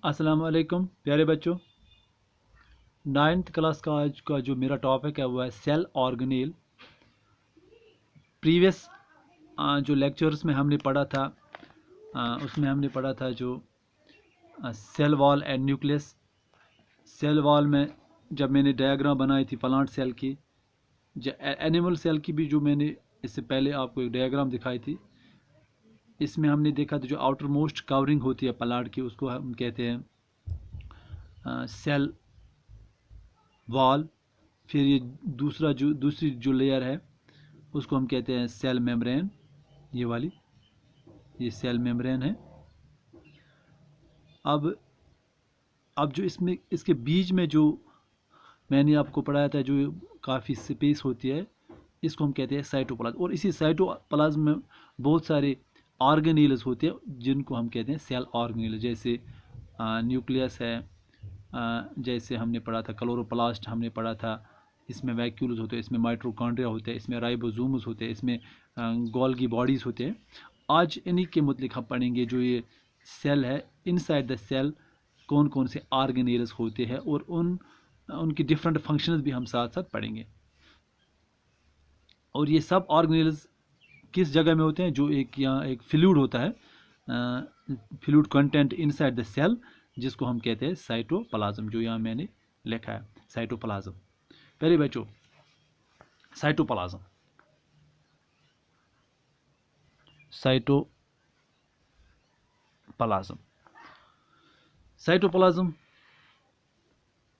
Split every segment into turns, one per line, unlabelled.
अस्सलाम वालेकुम प्यारे बच्चों। नाइन्थ क्लास का आज का जो मेरा टॉपिक है वो है सेल ऑर्गेनेल। प्रीवियस जो लेक्चर्स में हमने पढ़ा था उसमें हमने पढ़ा था जो cell wall and nucleus. Cell wall में जब मैंने डायग्राम बनाई थी प्लांट सेल की, एनिमल सेल की भी जो मैंने इससे पहले आपको एक डायग्राम दिखाई थी, इसमें हमने देखा था जो आउटर मोस्ट कवरिंग होती है प्लांट की उसको हम कहते हैं सेल वॉल। फिर ये दूसरी जो लेयर है उसको हम कहते हैं सेल मेम्ब्रेन। ये वाली ये सेल मेम्ब्रेन है। अब जो इसमें इसके बीच में जो मैंने आपको पढ़ाया था जो काफ़ी स्पेस होती है, इसको हम कहते हैं साइटोप्लाज्म। और इसी साइटोप्लाज्म में बहुत सारे ऑर्गेनेल्स होते हैं जिनको हम कहते हैं सेल ऑर्गेनेल। जैसे न्यूक्लियस है, जैसे हमने पढ़ा था क्लोरोप्लास्ट हमने पढ़ा था, इसमें वैक्यूल्स होते हैं, इसमें माइटोकॉन्ड्रिया होते हैं, इसमें राइबोसोम्स होते हैं, इसमें गोल्गी बॉडीज़ होते हैं। आज इन्हीं के मुतलिक हम पढ़ेंगे जो ये सेल है, इनसाइड द सेल कौन कौन से ऑर्गेनेल्स होते हैं और उनकी डिफरेंट फंक्शंस भी हम साथ साथ पढ़ेंगे। और ये सब ऑर्गेनेल्स किस जगह में होते हैं? जो एक यहाँ एक फ्लूइड होता है, fluid content inside the cell, जिसको हम कहते हैं साइटोप्लाज्म, जो यहाँ मैंने लिखा है साइटोप्लाज्म। पहले बच्चों, साइटोप्लाज्म साइटोप्लाज्म साइटोप्लाज्म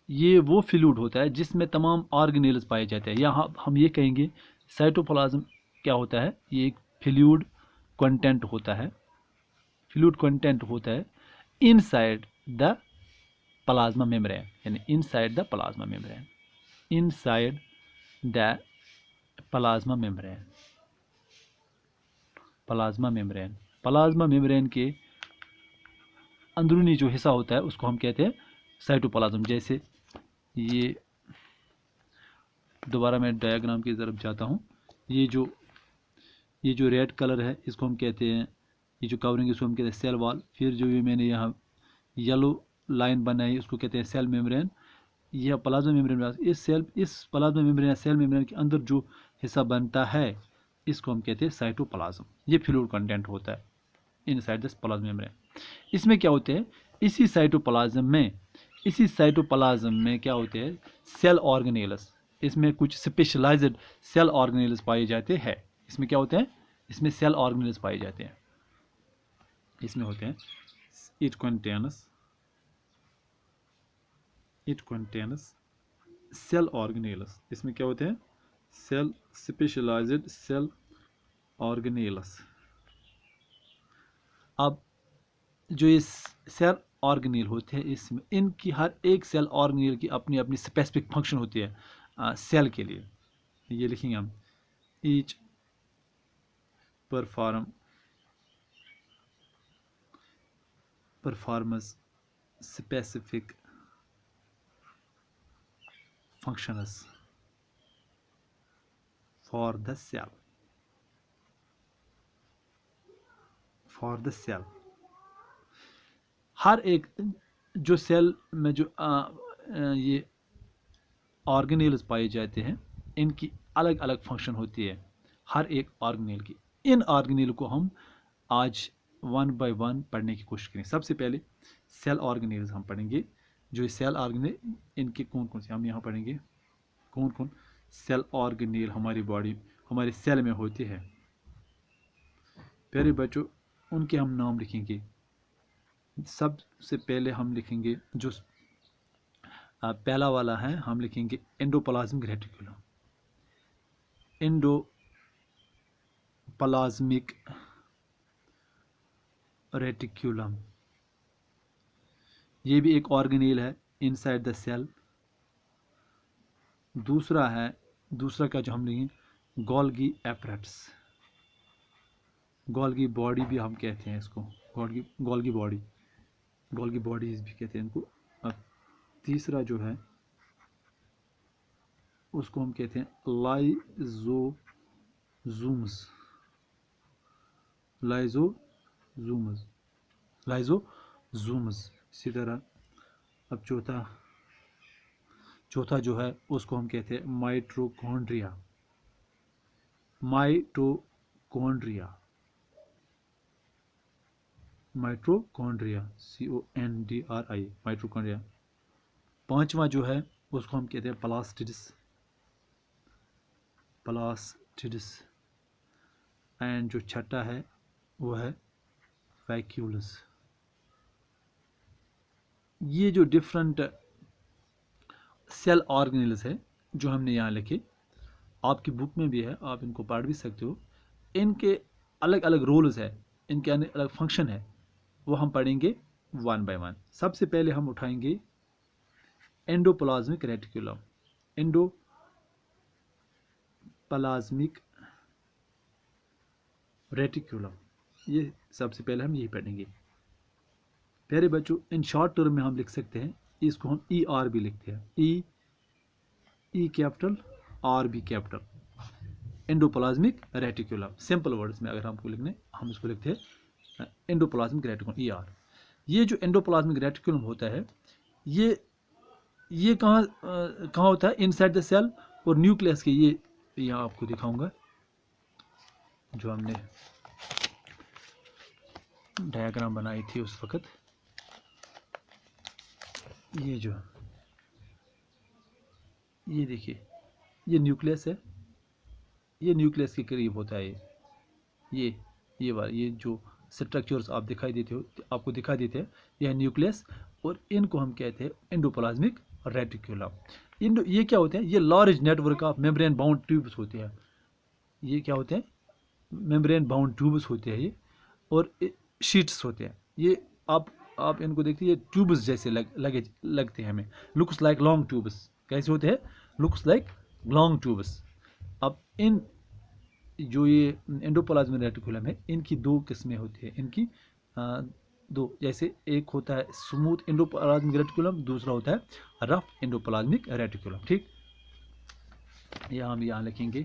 ये वो फ्लूइड होता है जिसमें तमाम ऑर्गेनेल्स पाए जाते हैं। यहाँ हम ये कहेंगे साइटोप्लाज्म क्या होता है, ये एक फ्लूइड कंटेंट होता है। फ्लूइड कंटेंट होता है इनसाइड द प्लाज्मा मेम्ब्रेन, यानी inside the plasma membrane, inside the plasma membrane. Plasma membrane, plasma membrane के अंदरूनी जो हिस्सा होता है उसको हम कहते हैं साइटोप्लाज्म। जैसे ये दोबारा मैं डायग्राम की तरफ जाता हूँ। ये जो रेड कलर है इसको हम कहते हैं, ये जो कवरिंग इसको हम कहते हैं सेल वॉल। फिर जो ये मैंने यहाँ येलो लाइन बनाई उसको कहते हैं सेल मेम्ब्रेन। यह प्लाज्मा मेम्ब्रेन। इस प्लाज्मा मेम्ब्रेन या सेल मेम्ब्रेन के अंदर जो हिस्सा बनता है इसको हम कहते हैं साइटोप्लाज्म। ये फ्लूइड कंटेंट होता है इनसाइड दिस प्लाज्मा मेम्ब्रेन। इसमें क्या होते हैं, इसी साइटोप्लाज्म में क्या होते हैं, सेल ऑर्गेनेल्स। इसमें कुछ स्पेशलाइज्ड सेल ऑर्गेनेल्स पाए जाते हैं। इसमें क्या होते हैं, इसमें सेल ऑर्गेनेल्स पाए जाते हैं। इसमें होते हैं इट कंटेन्स सेल ऑर्गेनेल्स। इसमें क्या होते हैं, स्पेशलाइज्ड सेल ऑर्गेनेल्स। अब जो ये सेल ऑर्गेनेल होते हैं, इसमें इनकी हर एक सेल ऑर्गेनेल की अपनी अपनी स्पेसिफिक फंक्शन होती है सेल के लिए। ये लिखेंगे हम, each performance specific functions for the cell। हर एक जो सेल में जो ये ऑर्गेनेल्स पाए जाते हैं, इनकी अलग अलग फंक्शन होती है हर एक ऑर्गेनेल की। इन ऑर्गेनेल को हम आज वन बाय वन पढ़ने की कोशिश करें। सबसे पहले सेल ऑर्गेनेल्स हम पढ़ेंगे। जो सेल ऑर्गेनेल इनके कौन कौन से हम यहाँ पढ़ेंगे, कौन कौन सेल ऑर्गेनेल हमारी बॉडी हमारे सेल में होते हैं। प्यारे बच्चों, उनके हम नाम लिखेंगे। सबसे पहले हम लिखेंगे जो पहला वाला है, हम लिखेंगे एंडोप्लाज्मिक रेटिकुलम। एंडोप्लाज्मिक रेटिकुलम ये भी एक ऑर्गेनेल है इनसाइड द सेल। दूसरा का जो हम लेंगे गोल्गी एपरेट्स। गोल्गी बॉडी भी हम कहते हैं इसको, गोल्गी बॉडीज भी कहते हैं इनको। अब तीसरा जो है उसको हम कहते हैं लाइजोजूम्स। इसी तरह अब चौथा जो है उसको हम कहते हैं mitochondria. Mitochondria, mitochondria, CONDRI, mitochondria. पांचवा जो है उसको हम कहते हैं प्लास्टिड्स। एंड जो छठा है वो है वैक्यूलस। ये जो डिफरेंट सेल ऑर्गेनेल्स है जो हमने यहाँ लिखे, आपकी बुक में भी है, आप इनको पढ़ भी सकते हो। इनके अलग अलग रोल्स है, इनके अलग अलग फंक्शन है, वो हम पढ़ेंगे वन बाय वन। सबसे पहले हम उठाएंगे एंडोप्लाज्मिक रेटिकुलम। एंडोप्लाज्मिक रेटिकुलम, ये सबसे पहले हम यही पढ़ेंगे। प्यारे बच्चों, इन शॉर्ट टर्म में हम लिख सकते हैं, इसको हम ER भी लिखते हैं, ई कैपिटल R भी capital, endoplasmic reticulum. Simple words में अगर हमको लिखने, हम इसको लिखते हैं एंडोप्लाज्मिक रेटिकुलम, ER। ये जो एंडोप्लाज्मिक रेटिकुलम होता है, ये कहाँ होता है? इनसाइड द सेल और न्यूक्लियस के, ये यहाँ आपको दिखाऊंगा जो हमने डायग्राम बनाई थी उस वक्त। ये देखिए, ये न्यूक्लियस है, ये न्यूक्लियस के करीब होता है। ये वाला, ये जो स्ट्रक्चर्स आप आपको दिखाई देते हैं, यह न्यूक्लियस, और इनको हम कहते हैं एंडोप्लाज्मिक रेटिकुलम। ये क्या होते हैं? ये large network of membrane bound tubes होते हैं। ये क्या होते हैं? मेम्ब्रेन बाउंड ट्यूब्स होते हैं ये, और शीट्स होते हैं। ये आप इनको देखते हैं, ये ट्यूब्स जैसे लगते हैं हमें, लुक्स लाइक लॉन्ग ट्यूब्स। कैसे होते हैं? Looks like long tubes. अब इन जो ये एंडोप्लाज्मिक रेटिकुलम है, इनकी दो किस्में होती है, इनकी दो, जैसे एक होता है स्मूथ एंडोप्लाज्मिक रेटिकुलम, दूसरा होता है रफ एंडोप्लाज्मिक रेटिकुलम। ठीक, यह हम यहाँ लिखेंगे,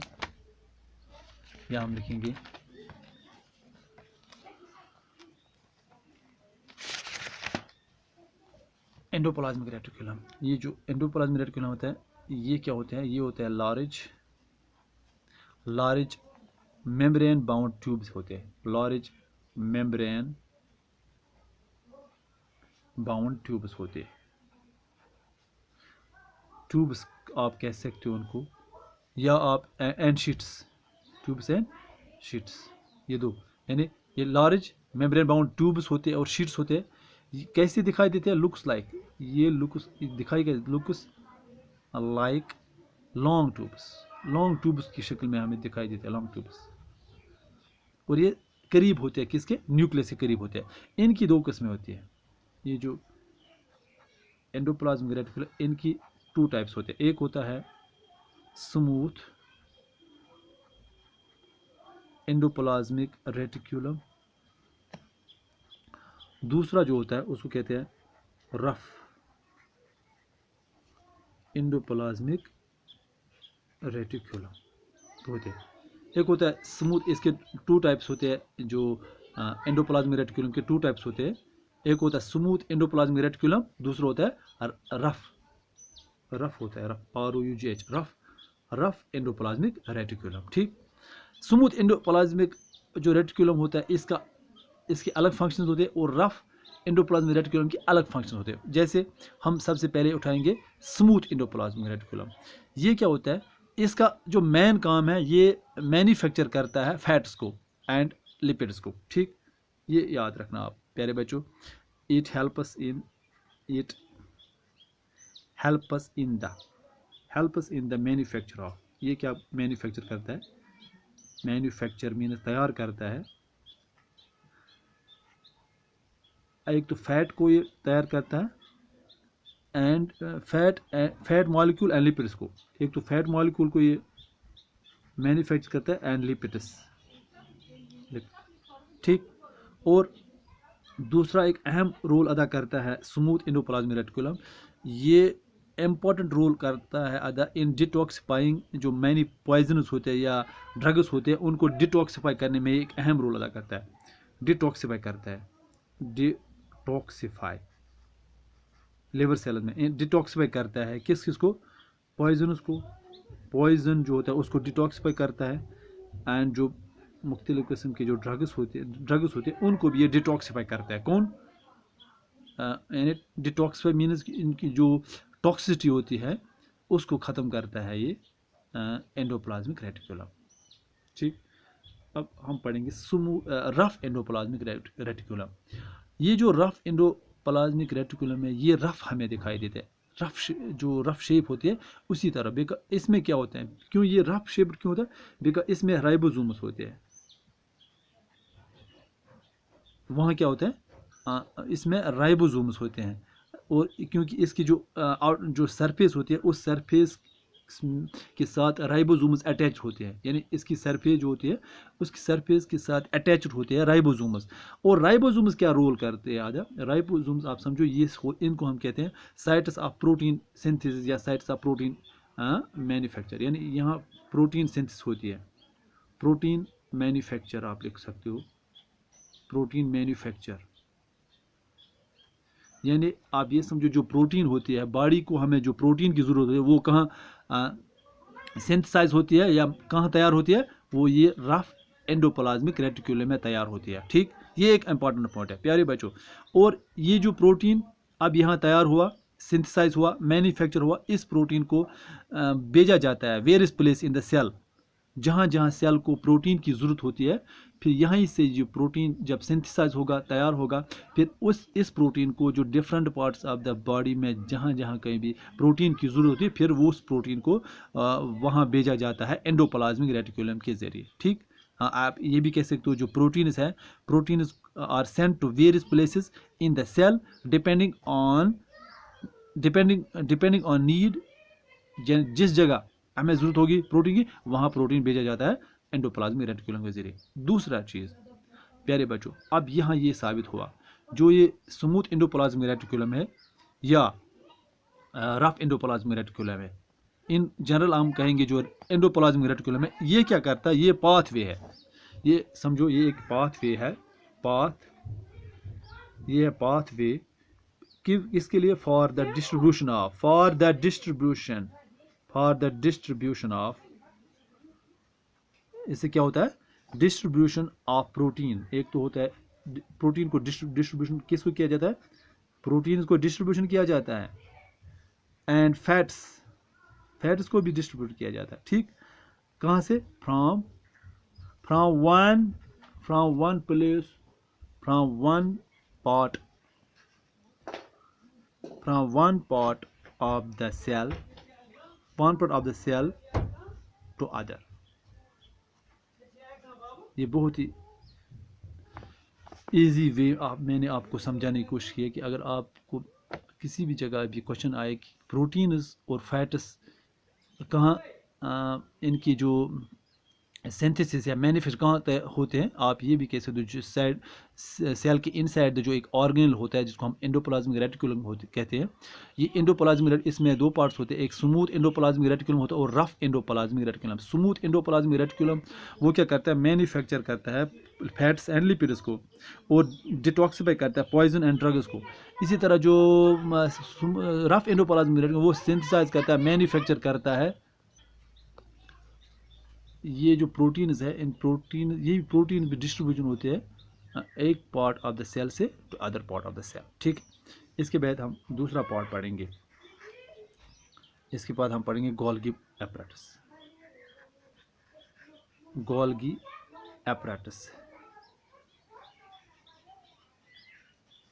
एंडोप्लाज्मिक रेटिकुलम। ये जो एंडोप्लाज्मिक रेटिकुलम होता है, ये क्या होते हैं? ये होता है लार्ज मेम्ब्रेन बाउंड ट्यूब्स होते हैं, लार्ज मेम्ब्रेन बाउंड ट्यूब्स होते हैं। ट्यूब्स आप कह सकते हो उनको, या आप and sheets, tubes and sheets, ये दो, यानी ये लार्ज मेम्ब्रेन बाउंड ट्यूब्स होते हैं और शीट्स होते हैं। कैसे दिखाई देते हैं? लुक्स लाइक, ये लुक्स दिखाई गए, लुक्स लाइक लॉन्ग ट्यूब्स की शक्ल में हमें दिखाई देते हैं, लॉन्ग ट्यूब्स। और ये करीब होते हैं किसके? न्यूक्लियस के करीब होते हैं। इनकी दो किस्में होती है, ये जो एंडोप्लाज्मिक रेटिकुलम, इनकी टू टाइप्स होते हैं। एक होता है स्मूथ एंडोप्लाज्मिक रेटिकुलम, दूसरा जो होता है उसको कहते हैं रफ एंडोप्लाज्मिक रेटिकुलम होते हैं। एक होता है स्मूथ, इसके टू टाइप्स होते हैं, जो एंडोप्लाज्मिक रेटिकुलम के टू टाइप्स होते हैं। एक होता है स्मूथ एंडोप्लाज्मिक रेटिकुलम, दूसरा होता है रफ होता है, ROUGH, रफ एंडोप्लाज्मिक रेटिकुलम। ठीक, स्मूथ एंडोप्लाज्मिक जो रेटिकुलम होता है, इसके अलग फंक्शंस होते हैं, और रफ एंडोप्लाज्मिक रेटिकुलम के अलग फंक्शन होते हैं। जैसे हम सबसे पहले उठाएंगे स्मूथ एंडोप्लाज्मिक रेटिकुलम। ये क्या होता है? इसका जो मेन काम है, ये मैन्युफैक्चर करता है फैट्स को एंड लिपिड्स को। ठीक, ये याद रखना आप प्यारे बच्चों। It helps in the manufacture of, ये क्या मैन्युफैक्चर करता है? मैन्युफैक्चर मीन तैयार करता है, एक तो फैट को ये तैयार करता है, and fat molecule and lipids को। एक तो फैट मॉलिक्यूल को ये मैन्युफैक्चर करता है, एंड लिपिड्स। ठीक, और दूसरा एक अहम रोल अदा करता है स्मूथ एंडोप्लाज्मिक रेटिकुलम, ये इम्पॉर्टेंट रोल करता है अदा इन डिटॉक्सिफाइंग, जो मैनी पॉइजनस होते हैं या ड्रग्स होते हैं, उनको डिटॉक्सिफाई करने में एक अहम रोल अदा करता है। डिटॉक्सिफाई लिवर सेल में डिटॉक्सिफाई करता है किस किस को, पॉइजनस को, पॉइजन जो होता है उसको डिटॉक्सिफाई करता है, एंड जो मुख्तलिफ किस्म के जो ड्रग्स होते हैं उनको भी ये डिटॉक्सिफाई करता है। कौन, यानी डिटॉक्सिफाई मीन्स इनकी जो टॉक्सिसिटी होती है उसको ख़त्म करता है ये एंडोप्लाज्मिक रेटिकुलम। ठीक, अब हम पढ़ेंगे रफ एंडोप्लाज्मिक रेटिकुलम। ये जो रफ एंडोप्लाज्मिक रेटिकुलम है ये रफ हमें दिखाई देता है, जो रफ शेप होती है उसी तरह। बिकॉज इसमें क्या होता है, क्यों ये रफ शेप क्यों होता है, बिकॉज इसमें राइबोसोम्स होते हैं। वहाँ क्या होता है, इसमें राइबोसोम्स होते हैं, और क्योंकि इसकी जो सरफेस होती है उस सरफेस के साथ राइबोसोम्स अटैच होते हैं, यानी इसकी सरफेस जो होती है उसकी सरफेस के साथ अटैच होते हैं राइबोसोम्स। और राइबोसोम्स क्या रोल करते हैं, आधा राइबोसोम्स आप समझो ये इनको हम कहते हैं साइट्स ऑफ प्रोटीन सिंथेसिस या साइट्स ऑफ प्रोटीन मैन्युफैक्चर, यानी यहाँ प्रोटीन सिंथेसिस होती है, प्रोटीन मैन्युफैक्चर आप लिख सकते हो, प्रोटीन मैन्युफैक्चर। यानी आप ये समझो जो प्रोटीन होती है बॉडी को, हमें जो प्रोटीन की ज़रूरत होती है वो कहाँ सिंथेसाइज होती है या कहाँ तैयार होती है, वो ये रफ एंडोप्लाज्मिक रेटिकुलम में तैयार होती है। ठीक, ये एक इंपॉर्टेंट पॉइंट है प्यारे बच्चों। और ये जो प्रोटीन अब यहाँ तैयार हुआ, सिंथेसाइज हुआ, मैन्युफैक्चर हुआ, इस प्रोटीन को भेजा जाता है where is place in the cell, जहाँ जहाँ सेल को प्रोटीन की ज़रूरत होती है, फिर यहीं से जो प्रोटीन जब सिंथेसाइज होगा, तैयार होगा, फिर इस प्रोटीन को जो different parts of the body में जहाँ जहाँ कहीं भी प्रोटीन की ज़रूरत होती है, फिर वो उस प्रोटीन को वहाँ भेजा जाता है एंडोप्लाज्मिक रेटिकुलम के ज़रिए। ठीक, हाँ, आप ये भी कह सकते हो जो प्रोटीन्स है, proteins are sent to various places in the cell depending on need. जिस जगह हमें ज़रूरत होगी प्रोटीन की, वहाँ प्रोटीन भेजा जाता है एंडोप्लाज्मिक रेटिकुलम के जरिए। दूसरा चीज़ प्यारे बच्चों, अब यहाँ ये साबित हुआ जो ये स्मूथ एंडोप्लाज्मिक रेटिकुलम है या रफ एंडोप्लाज्मिक रेटिकुलम है, इन जनरल हम कहेंगे जो एंडोप्लाज्मिक रेटिकुलम है, ये क्या करता है, ये पाथवे है, ये समझो ये एक पाथवे है, ये है पाथवे कि इसके लिए फॉर द डिस्ट्रीब्यूशन ऑफ इससे क्या होता है, डिस्ट्रीब्यूशन ऑफ प्रोटीन। एक तो होता है प्रोटीन को डिस्ट्रीब्यूशन किसको किया जाता है, प्रोटीन को डिस्ट्रीब्यूशन किया जाता है, एंड फैट्स को भी डिस्ट्रीब्यूट किया जाता है। ठीक, कहाँ से, from one place, from one part of the cell to other. ये बहुत ही इजी वे मैंने आपको समझाने की कोशिश की है कि अगर आपको किसी भी जगह भी क्वेश्चन आए कि प्रोटीन्स और फैट्स कहाँ इनकी जो सिंथेसिस या मैन्युफैक्चर कहाँ होते हैं, आप ये भी कह सकते हो जो सेल के इनसाइड जो एक ऑर्गेनल होता है जिसको हम एंडोप्लाज्मिक रेटिकुलम कहते हैं। ये एंडोप्लाज्मिक, इसमें दो पार्ट्स होते हैं, एक स्मूथ एंडोप्लाज्मिक रेटिकुलम होता है और rough endoplasmic reticulum. Smooth endoplasmic reticulum वो क्या करता है, मैन्युफैक्चर करता है फैट्स एंड लिपिड्स को और डिटॉक्सिफाई करता है पॉइजन एंड ड्रग्स को। इसी तरह जो रफ एंडोप्लाज्मिक रेटिकुलम वो सिंथेसाइज करता है, मैन्युफैक्चर करता है ये जो प्रोटीन्स है, इन प्रोटीन ये प्रोटीन भी डिस्ट्रीब्यूशन होते हैं एक पार्ट ऑफ द सेल से to other part of the cell. ठीक, इसके बाद हम दूसरा पार्ट पढ़ेंगे, इसके बाद हम पढ़ेंगे गोल्गी एपरेटस।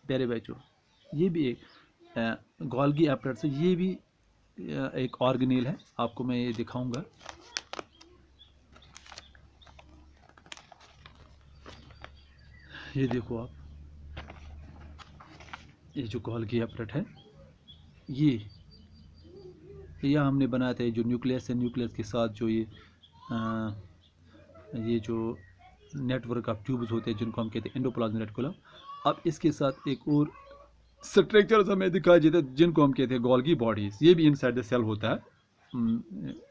प्यारे बच्चों, ये भी एक गोल्गी एपरेटस, ये भी एक ऑर्गेनेल है, आपको मैं ये दिखाऊंगा। ये देखो आप, ये जो गोल्गी एपरेट है, ये हमने बनाया था, जो न्यूक्लियस है, न्यूक्लियस के साथ जो ये जो नेटवर्क ऑफ ट्यूब्स होते हैं जिनको हम कहते हैं एंडोप्लाज्मिक रेटिकुलम। अब इसके साथ एक और स्ट्रक्चर्स हमें दिखाई देते हैं जिनको हम कहते हैं गोल्गी बॉडीज। ये भी इनसाइड द सेल होता है,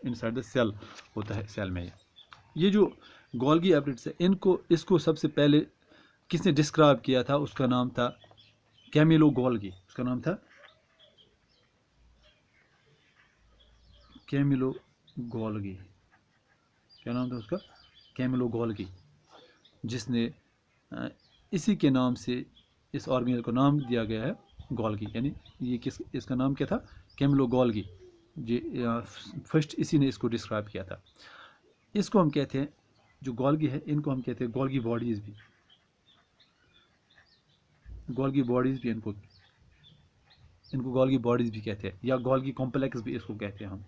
इनसाइड द सेल होता है सेल में। ये जो गोल्गी एपरेट्स है, इसको सबसे पहले किसने डिस्क्राइब किया था, उसका नाम था कैमिलो गोल्गी। उसका नाम था कैमिलो गोल्गी, क्या नाम था उसका, कैमिलो गोल्गी, जिसने इसी के नाम से इस ऑर्गेनाइज को नाम दिया गया है गोल्गी, यानी ये इसका नाम क्या था, कैमिलो गोल्गी। जी, फर्स्ट इसी ने इसको डिस्क्राइब किया था। इसको हम कहते हैं, जो गोल्गी है इनको हम कहते हैं गोल्गी बॉडीज़ भी, गोल्गी बॉडीज़ भी इनको गोल्गी बॉडीज़ भी कहते हैं, या गोल्गी कॉम्प्लेक्स भी इसको कहते हैं हम,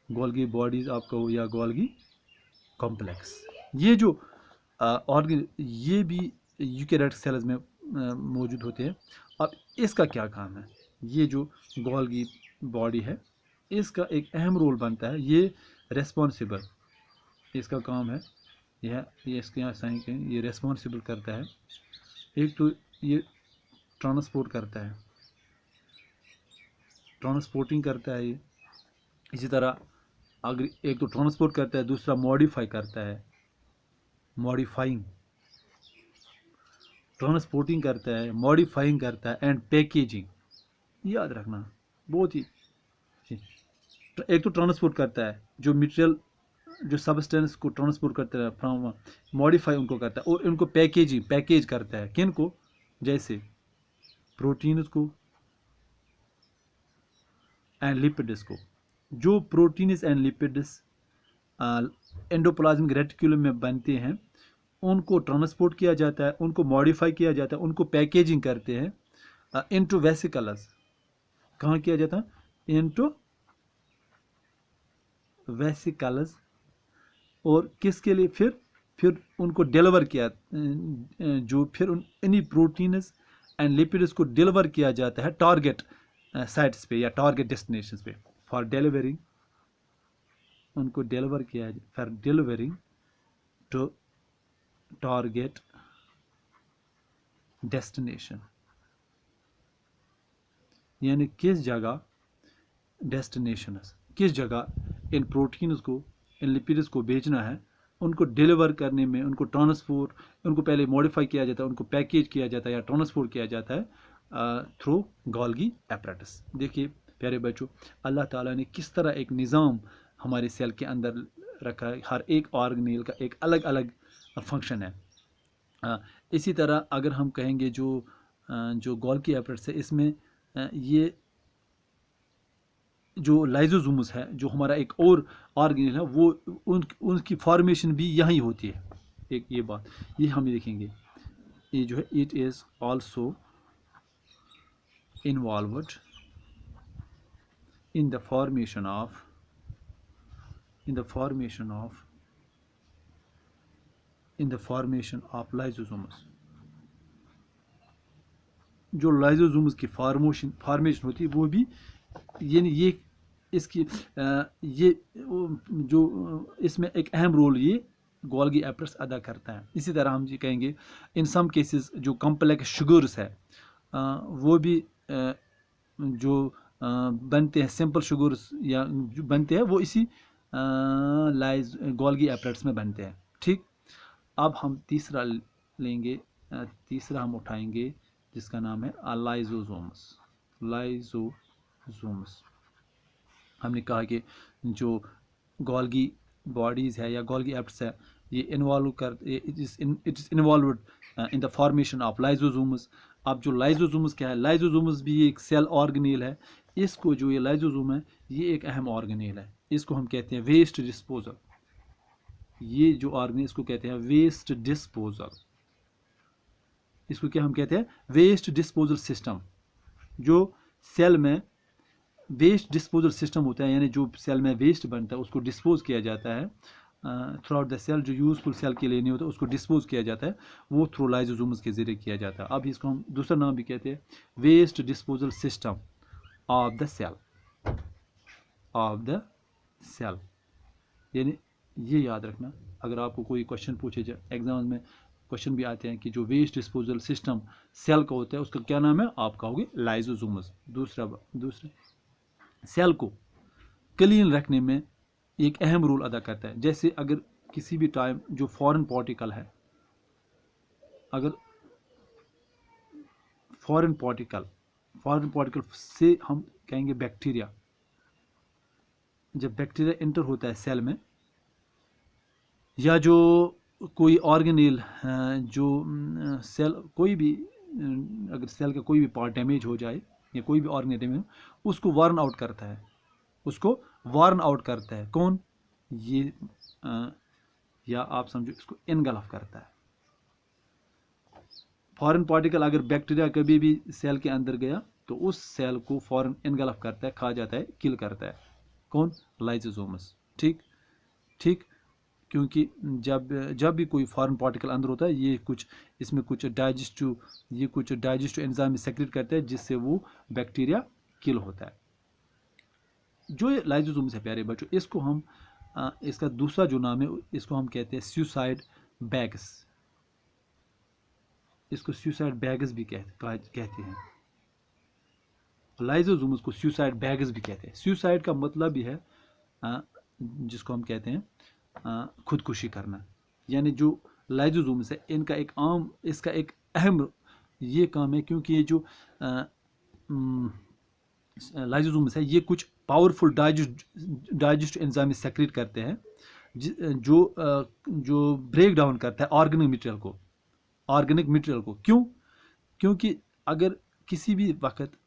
गोल्गी बॉडीज़ आप कहो या गोल्गी कॉम्प्लेक्स। ये जो ऑर्गन ये भी यूकेरियोटिक सेल्स में मौजूद होते हैं। अब इसका क्या काम है, ये जो गोल्गी बॉडी है इसका एक अहम रोल बनता है, ये रेस्पॉन्सिबल, इसका काम है, ये इसके यहाँ साइन करें, ये रेस्पॉन्सिबल करता है, एक तो ये ट्रांसपोर्ट करता है, ट्रांसपोर्टिंग करता है ये, इसी तरह अगर एक तो ट्रांसपोर्ट करता है, दूसरा मॉडिफाई करता है, मॉडिफाइंग, ट्रांसपोर्टिंग करता है, मॉडिफाइंग करता है, एंड पैकेजिंग। याद रखना बहुत ही, एक तो ट्रांसपोर्ट करता है, जो मटेरियल जो सब्सटेंस को ट्रांसपोर्ट करता है फ्रॉम, मॉडिफाई उनको करता है, और उनको पैकेज करता है, किन को, जैसे प्रोटीन्स को एंड लिपिड्स को। जो proteins and lipids endoplasmic reticulum में बनते हैं उनको ट्रांसपोर्ट किया जाता है, उनको मॉडिफाई किया जाता है, उनको पैकेजिंग करते हैं इनटू वेसिकल्स। कहाँ किया जाता है, इनटू वेसिकल्स, और किसके लिए, फिर उनको डिलीवर किया, जो फिर इन्हीं प्रोटीन्स एंड लिपिड्स को डिलीवर किया जाता है टारगेट साइट्स पे या टारगेट डेस्टिनेशंस पे, फॉर डिलीवरिंग, उनको डिलीवर किया for delivering to target destination, यानी किस जगह, डेस्टिनेशन किस जगह इन प्रोटीन्स को, इन लिपिड्स को भेजना है, उनको डिलीवर करने में, उनको ट्रांसपोर्ट, उनको पहले मॉडिफाई किया जाता है, उनको पैकेज किया जाता है या ट्रांसपोर्ट किया जाता है थ्रू गोल्गी एपरेटस। देखिए प्यारे बच्चों, अल्लाह ताला ने किस तरह एक निज़ाम हमारे सेल के अंदर रखा है, हर एक ऑर्गेनेल का एक अलग अलग फंक्शन है। इसी तरह अगर हम कहेंगे जो गोल्गी एपरेटस है, इसमें ये जो लाइजोसोम्स है, जो हमारा एक और ऑर्गेनेल है, वो उनकी फॉर्मेशन भी यहीं होती है। एक ये बात ये हम देखेंगे, ये जो है it is also involved in the formation of lysosomes. जो लाइजोसोम्स की फॉर्मेशन होती है वो भी, यानी ये इसकी ये जो इसमें एक अहम रोल ये गोल्गी एपरेटस अदा करता है। इसी तरह हम जी कहेंगे इन सम केसेस जो कॉम्प्लेक्स शुगर्स है वो भी जो बनते हैं, सिंपल शुगर्स या जो बनते हैं वो इसी गोल्गी एपरेटस में बनते हैं। ठीक, अब हम तीसरा लेंगे, तीसरा हम उठाएंगे जिसका नाम है लाइजोसोम्स। हमने कहा कि जो गोल्गी बॉडीज़ है या गोल्गी एप्स है, ये it is involved in the formation of lysosomes. अब जो लाइजोसोम्स क्या है, लाइजोसोम्स भी एक सेल ऑर्गेनेल है। इसको जो ये लाइजोसोम है ये एक अहम ऑर्गेनेल है, इसको हम कहते हैं वेस्ट डिस्पोजल। ये जो ऑर्गेनेल इसको कहते हैं वेस्ट डिस्पोजल, इसको क्या हम कहते हैं, वेस्ट डिस्पोजल सिस्टम। जो सेल में वेस्ट डिस्पोजल सिस्टम होता है, यानी जो सेल में वेस्ट बनता है उसको डिस्पोज किया जाता है थ्रू आउट द सेल, जो यूजफुल सेल के लिए नहीं होता उसको डिस्पोज किया जाता है, वो थ्रू लाइजोसोम्स के जरिए किया जाता है। अब इसको हम दूसरा नाम भी कहते हैं waste disposal system of the cell. यानी ये याद रखना, अगर आपको कोई क्वेश्चन पूछे जाए एग्जाम में, क्वेश्चन भी आते हैं कि जो वेस्ट डिस्पोजल सिस्टम सेल का होता है उसका क्या नाम है, आप कहोगे लाइजोसोम्स। दूसरा सेल को क्लीन रखने में एक अहम रोल अदा करता है। जैसे अगर किसी भी टाइम जो फॉरेन पार्टिकल है, अगर फॉरेन पार्टिकल से हम कहेंगे बैक्टीरिया, जब बैक्टीरिया एंटर होता है सेल में, या जो कोई ऑर्गेनेल जो सेल कोई भी अगर सेल का कोई भी पार्ट डैमेज हो जाए या कोई भी ऑर्गेनेल डैमेज हो, उसको वार्न आउट करता है, उसको वार्न आउट करता है कौन, ये या आप समझो इसको इनगल्फ करता है। फॉरेन पार्टिकल अगर बैक्टीरिया कभी भी सेल के अंदर गया तो उस सेल को फॉरेन इनगल्फ करता है, खा जाता है, किल करता है कौन, लाइसोसोमस। ठीक ठीक, क्योंकि जब भी कोई फॉरेन पार्टिकल अंदर होता है, ये कुछ इसमें कुछ डाइजेस्टिव एंजाइम सेक्रेट करते हैं जिससे वो बैक्टीरिया किल होता है। जो ये लाइसोसोम्स है प्यारे बच्चों, इसको हम इसका दूसरा जो नाम है इसको हम कहते हैं सुसाइड बैग्स, इसको सुसाइड बैग्स भी कहते हैं। लाइसोसोम्स को सुसाइड बैग्स भी कहते हैं। सुसाइड का मतलब भी है जिसको हम कहते हैं खुदकुशी करना। यानी जो लाइसोसोम्स है इसका एक अहम ये काम है, क्योंकि ये जो लाइसोसोम्स है ये कुछ पावरफुल डाइजेस्ट एंजाइम सेक्रेट करते हैं जो ब्रेक डाउन करता है ऑर्गेनिक मटेरियल को। क्यों? क्योंकि अगर किसी भी वक्त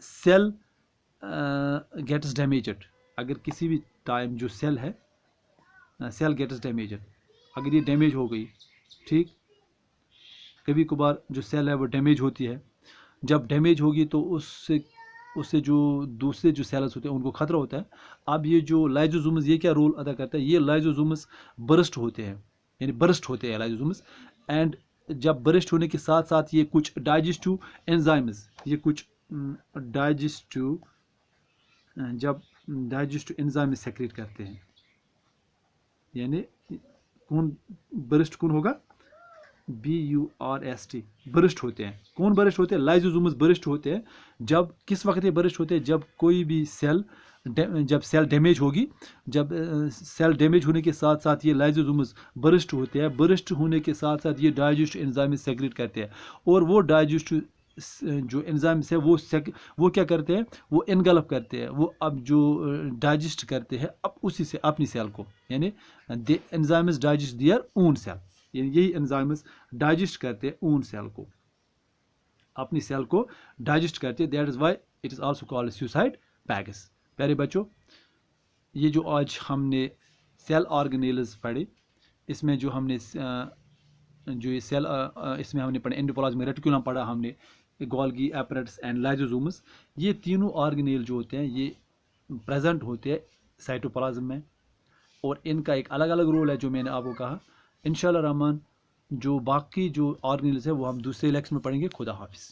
सेल गेट्स डैमेज्ड, अगर किसी भी टाइम जो सेल है सेल गेट्स डैमेज्ड, अगर ये डैमेज हो गई, ठीक, कभी कभार जो सेल है वो डैमेज होती है, जब डैमेज होगी तो उससे जो दूसरे जो सेल्स होते हैं उनको खतरा होता है। अब ये जो लाइसोसोम्स ये क्या रोल अदा करता है, ये लाइसोसोम्स बर्स्ट होते हैं लाइसोसोम्स, एंड जब बर्स्ट होने के साथ साथ ये कुछ डाइजेस्टिव एंजाइम सेक्रेट करते हैं। यानी कौन बर्स्ट कौन होगा, BURST, बर्स्ट होते हैं। कौन बर्स्ट होते हैं? लाइसोसोम्स बर्स्ट होते हैं। जब किस वक्त ये बर्स्ट होते हैं, जब कोई भी सेल डैमेज होगी, जब सेल डैमेज होने के साथ साथ ये लाइसोसोम्स बर्स्ट होते हैं। बर्स्ट होने के साथ साथ ये डाइजेस्टिव एंजाइम सेक्रेट करते हैं, और वो डाइजेस्टिव जो एंजाइम्स है वो क्या करते हैं, वो इनगल्फ करते हैं, वो अब जो डाइजेस्ट करते हैं अब उसी से अपनी सेल को, यानी they enzymes digest their own cell, यही एंजाइम्स डाइजेस्ट करते हैं ओन सेल को, अपनी सेल को डाइजेस्ट करते हैं। That is why it is also called suicide bags. प्यारे बच्चों, ये जो आज हमने सेल ऑर्गेनेल्स पढ़े, इसमें जो हमने जो ये सेल इसमें हमने पढ़ा एंडोप्लाज्म रेटिकुलम पढ़ा हमने, गोल्गी एपरेटस एंड लाइसोसोम्स, ये तीनों ऑर्गेनेल जो होते हैं ये प्रेजेंट होते हैं साइटोप्लाज्म में, और इनका एक अलग अलग रोल है जो मैंने आपको कहा। इंशाल्लाह रहमान जो बाकी जो ऑर्गेनेल्स है वो हम दूसरे लेक्चर में पढ़ेंगे। खुदा हाफिज़।